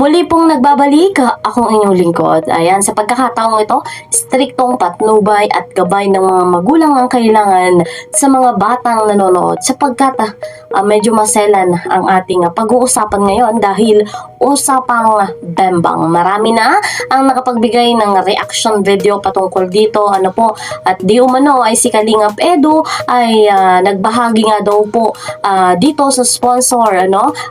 Muli pong nagbabalik, akong inyong lingkod. Ayan, sa pagkakataong ito, striktong patnubay at gabay ng mga magulang ang kailangan sa mga batang nanonood sapagkat medyo maselan ang ating pag-uusapan ngayon dahil usapang bembang. Marami na ang nakapagbigay ng reaction video patungkol dito. At di umano ay si Kalingap Edu ay nagbahagi nga daw po dito sa sponsor,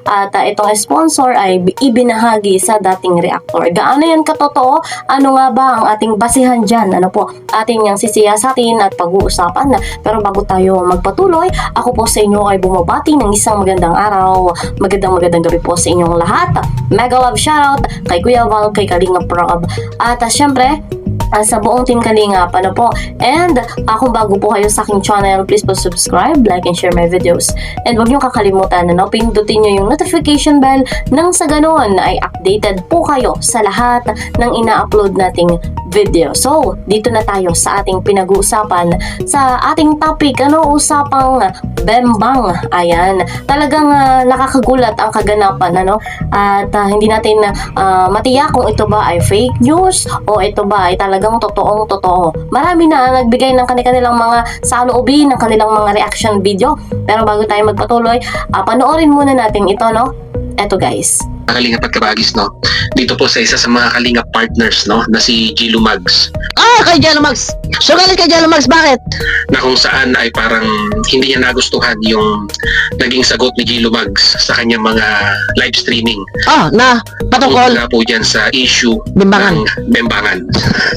At itong sponsor ay ibinahagi sa dating reactor. Gaano yan katotoo? Ano nga ba ang ating basihan dyan? Ating yang sisiyasatin at pag-uusapan. Pero bago tayo magpatuloy, ako po sa inyo ay bumabati ng isang magandang araw. Magandang gabi po sa inyong lahat. Mega love shoutout kay Kuya Val, kay Kalingap Rob. At syempre, sa buong team Kalingap, And kung bago po kayo sa aking channel, please po subscribe, like, and share my videos. And huwag niyo kakalimutan, pindutin niyo yung notification bell nang sa ganon ay updated po kayo sa lahat ng ina-upload nating video. So, dito na tayo sa ating pinag-uusapan sa ating topic, usapang bembang. Ayan, talagang nakakagulat ang kaganapan, At hindi natin matiyak kung ito ba ay fake news o ito ba ay talagang totoong-totoo. Marami na nagbigay ng kanilang mga saloobin, ng kanilang mga reaction video. Pero bago tayo magpatuloy, panoorin muna natin ito, Eto guys. Kalingap at Kabagis, dito po sa isa sa mga Kalingap partners, na si G. Lumags. Kay Jalomags. So galit kay Jalomags, bakit? Na kung saan ay parang hindi niya nagustuhan yung naging sagot ni G. Lumags sa kanyang mga live streaming. Na patungkol Tungkol po dyan sa issue Bembangan. ng bembangan.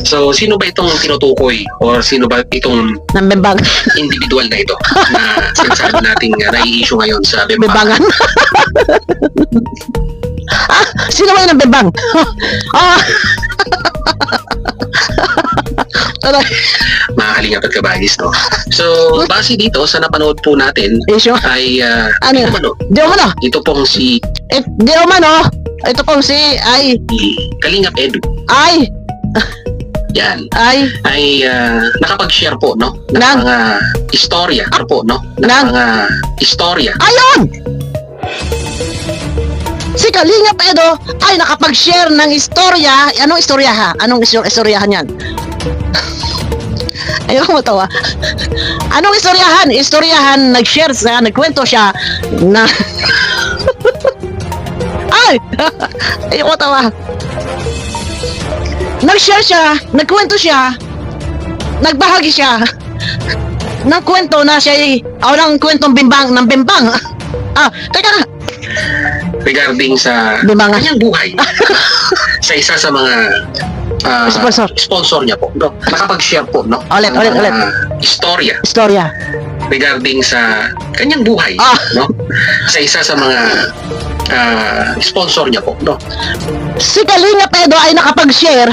So, sino ba itong tinutukoy or sino ba itong ng bembang. individual na ito na sinasabi nating nai-issue ngayon sa Bembangan. bembangan? Sino ba yun ang bembang? Mga Kalingap at Kabagis, So, base dito sa napanood po natin Issue? ay Ano yun? Di umano. dito pong si Di umano. Ito pong si Kalingap Edu. Ay Yan. Ay Ay nakapag-share po, ng Nang? mga istorya po, ng Nang? mga istorya. Ayun! Si Kalingap Edo ay nakapag-share ng istorya. Anong istorya ha? Anong istoryahan yan? Ayaw mo tawa. Anong istoryahan? Istoryahan, nag-share siya, nagkwento siya na... Ay! Ayaw mo tawa. Nag-share siya, nagkwento siya, nagbahagi siya ng kwento na siya ng kwentong bimbang, ng bimbang. Teka nga. Regarding sa Bembangan. kanyang buhay sa isa sa mga sponsor niya po. Nakapag-share po, Ulit. istorya Istorya. regarding sa kanyang buhay, sa isa sa mga sponsor niya po, Si Kalingap Edo ay nakapag-share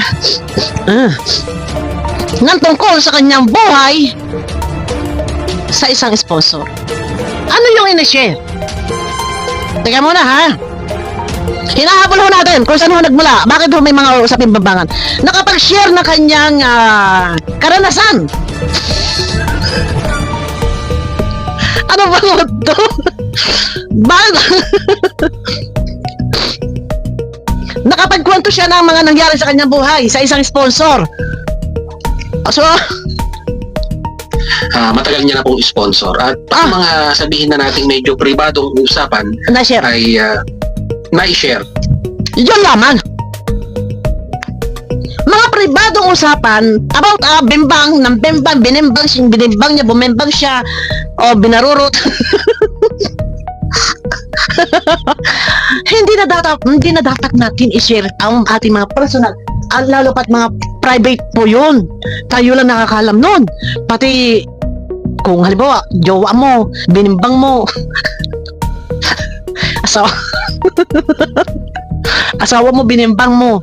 ng tungkol sa kanyang buhay sa isang sponsor. Ano yung in-share? Teka muna ha. Hinahabol ho natin kung saan ho nagmula. Bakit ho may mga usaping bambangan? Nakapag-share ng kanyang karanasan. Ano ba ito? Bakit? Nakapagkwento siya ng mga nangyari sa kanyang buhay sa isang sponsor. So, matagal niya na pong sponsor at mga sabihin na natin medyo pribadong usapan na-share. ay na-share. Yun lamang. Mga pribadong usapan about bembang, ng bembang, binimbang niya, bumembang siya, o binarurot. Hindi na dapat natin i-share ang ating mga personal, lalo pat mga private po yun. Tayo lang nakakalam nun. Pati kung halimbawa, jowa mo, binimbang mo, asawa mo, binimbang mo,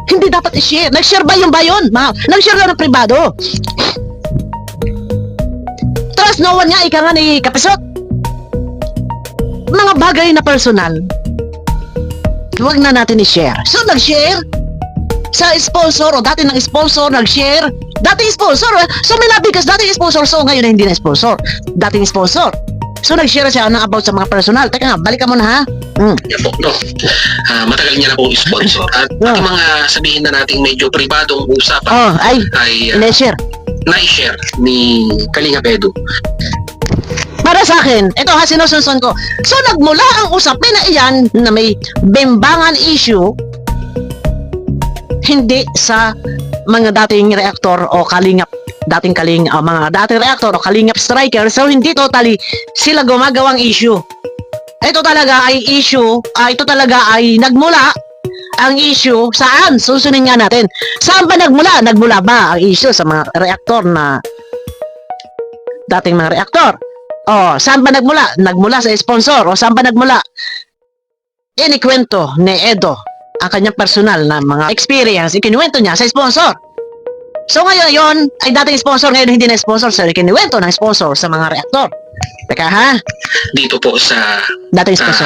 hindi dapat i-share. Nag-share ba yun? Nag-share lang ng pribado. Trust no one nga, ika nga ni Kapisot. Mga bagay na personal, huwag na natin i-share. So, nag-share sa sponsor o dati ng sponsor, nag-share. Dating sponsor, so may nabigas dating sponsor, so ngayon na hindi na sponsor. Dating sponsor. So nag-share siya ng about sa mga personal. Teka nga, balikan mo na ha. Yan po, no? Matagal niya na pong sponsor. At yung mga sabihin na nating medyo pribadong usapan Oh, ay, ay ina-share. na-share ni Kalinga Edo. Para sa akin, ito ha, sinusunson ko. So nagmula ang usapin na iyan na may bimbangan issue hindi sa mga dating reactor o kalingap mga dating reactor o kalingap striker, so hindi totally sila gumagawang issue. Ito talaga ay issue, ito talaga ay nagmula ang issue saan? Susunin nga natin. Saan ba nagmula? Nagmula ba ang issue sa mga reactor na dating mga reactor? O, saan ba nagmula? Nagmula sa sponsor. O, saan ba nagmula? Inikwento ni Edo ang kanyang personal na mga experience. Ikinuwento niya sa sponsor. So ngayon yon ay dating sponsor, ngayon hindi na sponsor. So ikinuwento ng sponsor sa mga reactor. Teka ha? Dito po sa Dating sponsor.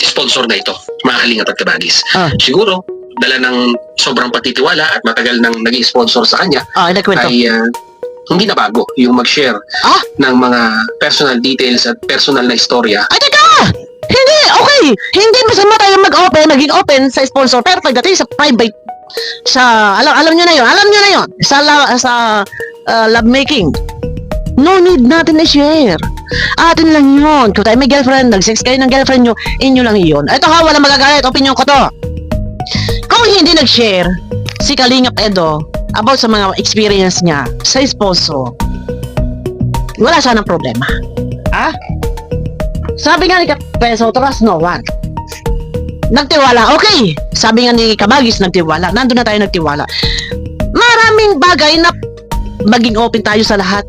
sponsor na ito, mga Kalingap at Kabagis. Ah. Siguro, dala ng sobrang patitiwala at matagal nang naging sponsor sa kanya, Nagkwento. ay hindi na bago yung mag-share Ah? ng mga personal details at personal na istorya. Ay, teka! Hindi, okay. Hindi masama tayo naging open sa sponsor. Pero pagdating sa private, alam nyo na yun. Alam nyo na yun. Sa love making. No need natin i-share. Atin lang yun. Kung tayo may girlfriend, nag-sex kayo ng girlfriend nyo, inyo lang yun. Ito ha, walang magagalit. Opinion ko to. Kung hindi nag-share si Kalingap Edo about sa mga experience niya sa sponsor, wala sanang problema. Ah? Sabi nga ni Peso, trust no one. Nagtiwala, okay. Sabi nga ni Kabagis, nagtiwala. Nandun na tayo nagtiwala. Maraming bagay na maging open tayo sa lahat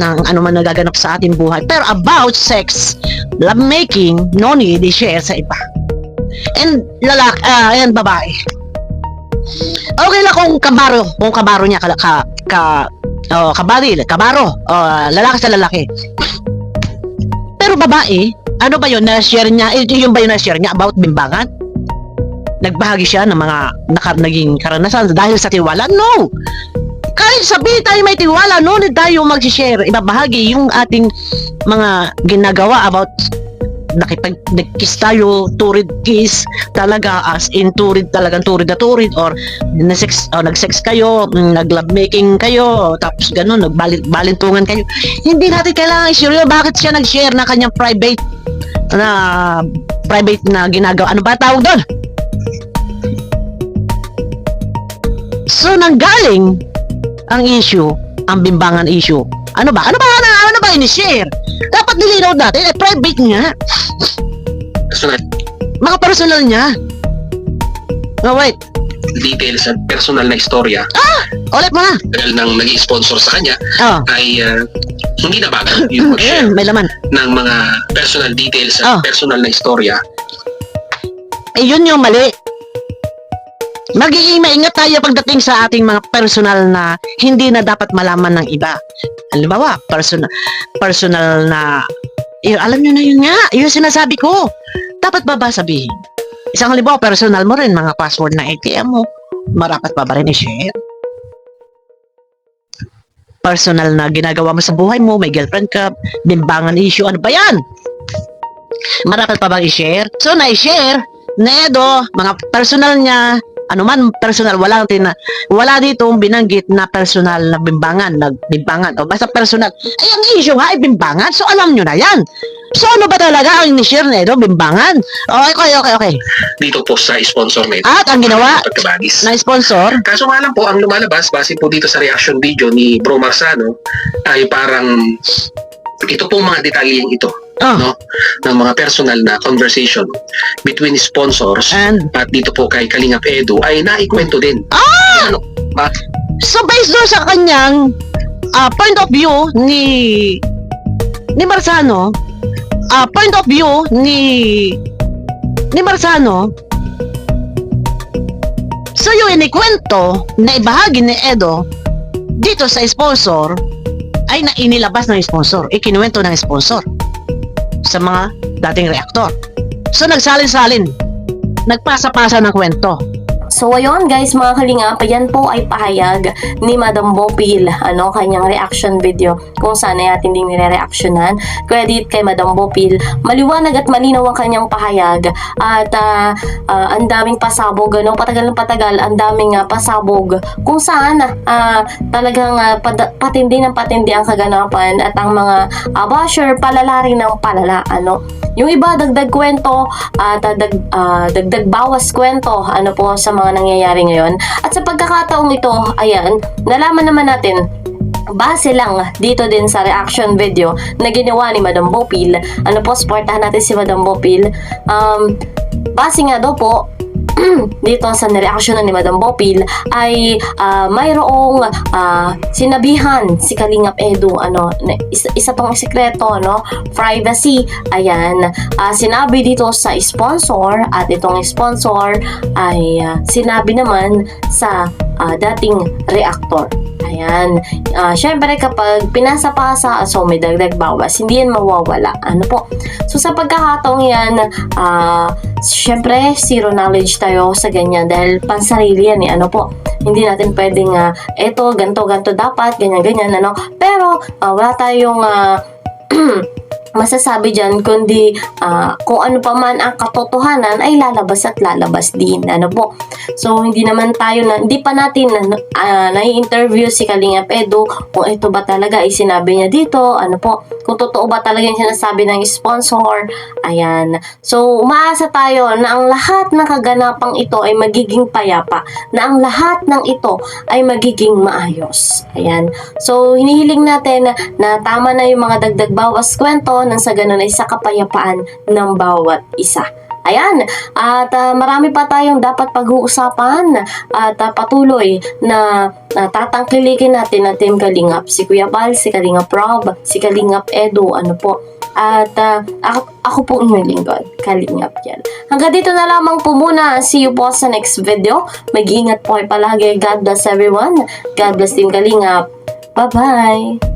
ng ano man nagaganap sa ating buhay. Pero about sex, love making, no need i-share sa iba. And lalaki, and babae. Okay lang kung kabaro niya, lalaki sa lalaki. Pero babae, ano ba yun na-share niya? Yung ba yun na-share niya about bimbangan? Nagbahagi siya ng mga naging karanasan dahil sa tiwala? No! Kahit sabihin tayo may tiwala, no need tayo mag-share, ibabahagi yung ating mga ginagawa about nag-kiss tayo, turid kiss, talaga as in turid, talagang turid na turid, or nag-sex kayo, nag-love making kayo, tapos ganun, nagbalintungan kayo. Hindi natin kailangan i-share yun. Bakit siya nag-share na kanyang private na ginagawa? Ano ba tawag doon? So, nanggaling ang issue, ang bimbangan issue. Ano ba ini-share? Dapat nilinaw natin, private nga. Personal Mga personal niya. Oh, wait. details at personal na istorya, Ulit mo na. dahil nang naging sponsor sa kanya, Oh. ay hindi na bago yung mag-share May laman. ng mga personal details Ah. at personal na istorya. Yun yung mali. Magiging maingat tayo pagdating sa ating mga personal na hindi na dapat malaman ng iba. Halimbawa, personal na, alam nyo na yun nga, yung sinasabi ko. Dapat ba sabihin? Isang halimbawa, personal mo rin, mga password na ATM mo, marapat pa ba rin i-share? Personal na ginagawa mo sa buhay mo, may girlfriend ka, bimbangan issue, ano ba yan? Marapat pa bang i-share? So, na-i-share na Edo, mga personal niya, ano man personal, wala dito binanggit na personal na bimbangan, o basta personal. Ay, ang issue nga ay bimbangan, so alam nyo na yan. So, ano ba talaga ang ni-share na Edo, bimbangan? Okay. Dito po sa sponsor na ito. At ang ginawa Pagkabagis. na sponsor, Kaso nga lang po, ang lumalabas, base po dito sa reaction video ni Bro Marsano, ay parang ito pong mga detalyeng ito, no, ng mga personal na conversation between sponsors and at dito po kay Kalingap Edo ay naikwento din. Ano? so based doon sa kanyang point of view ni Marsano, point of view ni Marsano, so yung inikwento na ibahagi ni Edo dito sa sponsor ay inilabas ng sponsor, ikinuwento ng sponsor sa mga dating reaktor. So nagsalin-salin, nagpasa-pasa ng kwento. So ayun guys mga kalingap, yan po ay pahayag ni Madam Bopil, kanyang reaction video kung saan ay ating din nire-reactionan. Credit kay Madam Bopil, maliwanag at malinaw ang kanyang pahayag at ang daming pasabog, patagal ng patagal, ang daming pasabog kung saan talagang patindi ng patindi ang kaganapan at ang mga basher palala rin ng palala, Yung iba dagdag kwento at dagdag bawas kwento po sa mga nangyayari ngayon. At sa pagkakataong ito, ayan, nalaman naman natin base lang dito din sa reaction video na ginawa ni Madam Bopil. Supportahan natin si Madam Bopil. Base nga daw po dito sa nireaksyonan ni Madam Bopil ay mayroong sinabihan si Kalingap Edu, isa tong sekreto, privacy. Ayan, sinabi dito sa sponsor at itong sponsor ay sinabi naman sa dating reactor. Ayan, syempre kapag pinasa-pasa, so may dagdag bawas, hindi yan mawawala. So sa pagkakataong yan, syempre zero knowledge tayo sa ganyan dahil pansarili yan hindi natin pwedeng eto, ganto dapat, ganyan, pero wala tayong masasabi dyan kundi kung ano pa man ang katotohanan ay lalabas at lalabas din, So hindi pa natin nai-interview si Kalingap Edu kung ito ba talaga ay sinabi niya dito, kung totoo ba talaga yung sinasabi ng sponsor. Ayan, so umaasa tayo na ang lahat ng kaganapang ito ay magiging payapa, na ang lahat ng ito ay magiging maayos. Ayan, so hinihiling natin na tama na yung mga dagdag bawas kwento nang sa ganun ay sa kapayapaan ng bawat isa. Ayan, at marami pa tayong dapat pag-uusapan at patuloy na tatangkilikin natin ang Team Kalingap, si Kuya Bal, si Kalingap Rob, si Kalingap Edu, at ako po inyong lingkod, Kalingap yan. Hanggang dito na lamang po muna. See you po sa next video. Mag-iingat po kayo palagi. God bless everyone. God bless Team Kalingap. Bye-bye!